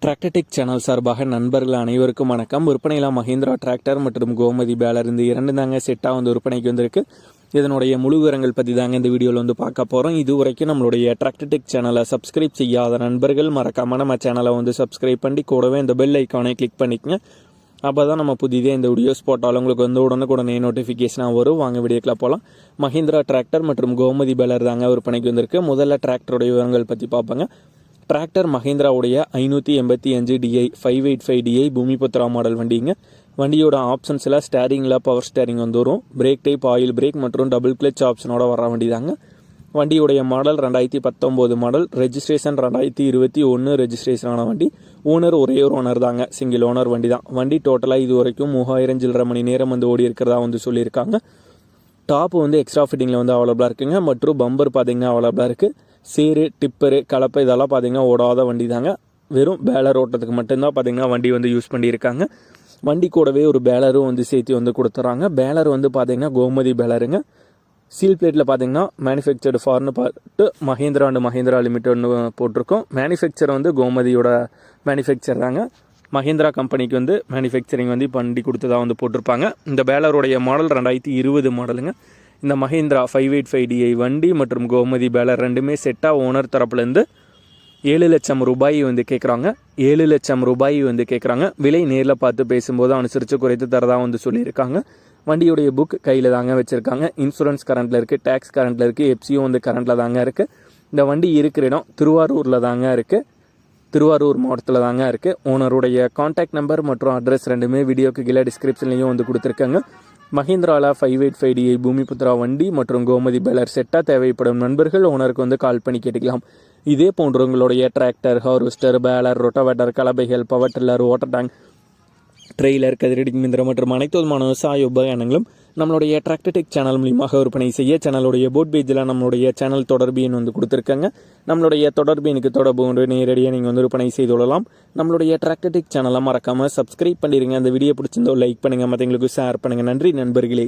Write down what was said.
Tractor Tech channel சார்பாக நண்பர்கள் அனைவருக்கும் வணக்கம். விற்பனையில் மஹிந்திரா டிராக்டர் மற்றும் கோமதி பேலர் இந்த இரண்டு தாங்க செட்டாக விற்பனைக்கு வந்திருக்கு. இதனுடைய முழு விவரங்கள் பற்றி தாங்க இந்த வீடியோவில் பார்க்க போகிறோம். இது வரைக்கும் நம்மளுடைய டிராக்டர்டெக் சேனலை சப்ஸ்கிரைப் செய்யாத நண்பர்கள் மறக்காமல் நம்ம சேனலை சப்ஸ்கிரைப் பண்ணி கூடவே இந்த பெல் ஐக்கானை கிளிக் பண்ணிக்கங்க. அப்போ தான் நம்ம புதிதே இந்த வீடியோஸ் போட்டாலும் உங்களுக்கு உடனுக்குடனே நோட்டிஃபிகேஷனாக வரும். வாங்க வீடியோக்கில் போகலாம். மஹிந்திரா டிராக்டர் மற்றும் கோமதி பேலர் தாங்க விற்பனைக்கு வந்திருக்கு. முதல்ல டிராக்டருடைய விவரங்கள் பற்றி பார்ப்போங்க. டிராக்டர் மஹிந்திராவுடைய 585 DI 585 DI பூமிபுத்ரா மாடல் வண்டிங்க. வண்டியோட ஆப்ஷன்ஸில் ஸ்டேரிங்கில் பவர் ஸ்டேரிங் வரும். பிரேக் டைப் ஆயில் பிரேக் மற்றும் டபுள் கிளச் ஆப்ஷனோட வர வண்டி தாங்க. வண்டியுடைய மாடல் 2019 மாடல், ரெஜிஸ்ட்ரேஷன் 2021 ரெஜிஸ்ட்ரேஷனான வண்டி. ஓனர் ஒரே ஒரு ஓனர் தாங்க, சிங்கிள் ஓனர் வண்டி தான். வண்டி டோட்டலாக இது வரைக்கும் 3000 சில்லரை மணி நேரம் ஓடி இருக்கிறதா சொல்லியிருக்காங்க. டாப் எக்ஸ்ட்ரா ஃபிட்டிங்கில் அவைலபிளாக இருக்குங்க. மற்றும் பம்பர் பார்த்தீங்கன்னா அவைலபிளாக இருக்குது. சேரு டிப்பரு கலப்பை இதெல்லாம் பார்த்தீங்கன்னா ஓடாத வண்டி தாங்க. வெறும் பேலர் ஓட்டத்துக்கு மட்டும்தான் பார்த்தீங்கன்னா வண்டி யூஸ் பண்ணியிருக்காங்க. வண்டி கூடவே ஒரு பேலரும் சேர்த்து கொடுத்துறாங்க. பேலர் பார்த்தீங்கன்னா கோமதி பேலருங்க. சீல் பிளேட்டில் பார்த்தீங்கன்னா மேனுஃபேக்சர்டு ஃபார்னு பார்த்து மஹிந்திரா அண்ட் மஹிந்திரா லிமிடெட்னு போட்டிருக்கோம். மேனுஃபேக்சர் கோமதியோட மேனுஃபேக்சர் தாங்க. மஹிந்திரா கம்பெனிக்கு மேனுஃபேக்சரிங் வண்டி கொடுத்ததாக போட்டிருப்பாங்க. இந்த பேலருடைய மாடல் 2020 மாடலுங்க. இந்த மஹிந்திரா 585 DI வண்டி மற்றும் கோமதி பேலர் ரெண்டுமே செட்டாக ஓனர் தரப்புலேருந்து 7 லட்சம் ரூபாய் கேட்குறாங்க. 7 லட்சம் ரூபாய் கேட்குறாங்க. விலை நேரில் பார்த்து பேசும்போது அனுசரித்து குறைத்து தரதாக சொல்லியிருக்காங்க. வண்டியுடைய புக் கையில் தாங்க வச்சுருக்காங்க. இன்சூரன்ஸ் கரண்ட்டில் இருக்குது, டேக்ஸ் கரண்ட்டில் இருக்குது, எஃப்சியும் கரண்ட்டில் தாங்க இருக்குது. இந்த வண்டி இருக்கிற இடம் திருவாரூரில் தாங்க இருக்குது. திருவாரூர் மாவட்டத்தில் தாங்க இருக்குது. ஓனருடைய கான்டாக்ட் நம்பர் மற்றும் அட்ரஸ் ரெண்டுமே வீடியோக்கு கீழே டிஸ்கிரிப்ஷன்லையும் கொடுத்துருக்காங்க. மஹிந்திராவில் 585 DI பூமிபுத்ரா வண்டி மற்றும் கோமதி பேலர் செட்டாக தேவைப்படும் நண்பர்கள் ஓனருக்கு கால் பண்ணி கேட்டுக்கலாம். இதே போன்று உங்களுடைய டிராக்டர், ஹார்வெஸ்டர், பேலர், ரொட்டவேட்டர், கலப்பைகள், power tiller, water tank, trailer, கதிரடி மிந்திரம் மற்றும் அனைத்து விதமான விவசாய உபகரணங்களும் நம்மளுடைய டிராக்டர்டெக் சேனல் மூலியமாக விற்பனை செய்ய சேனலுடைய போட் பேஜில் நம்மளுடைய சேனல் தொடர்பு எண் கொடுத்துருக்காங்க. நம்மளுடைய தொடர்பு எனக்கு தொடர்பு கொண்டு நேரடியாக நீங்கள் விற்பனை செய்து கொள்ளலாம். நம்மளுடைய டிராக்டர்டெக் சேனலை மறக்காமல் சப்ஸ்கிரைப் பண்ணிடுங்க. அந்த வீடியோ பிடிச்சிருந்தோ லைக் பண்ணுங்கள், மற்றவங்களுக்கு ஷேர் பண்ணுங்கள். நன்றி நண்பர்களே.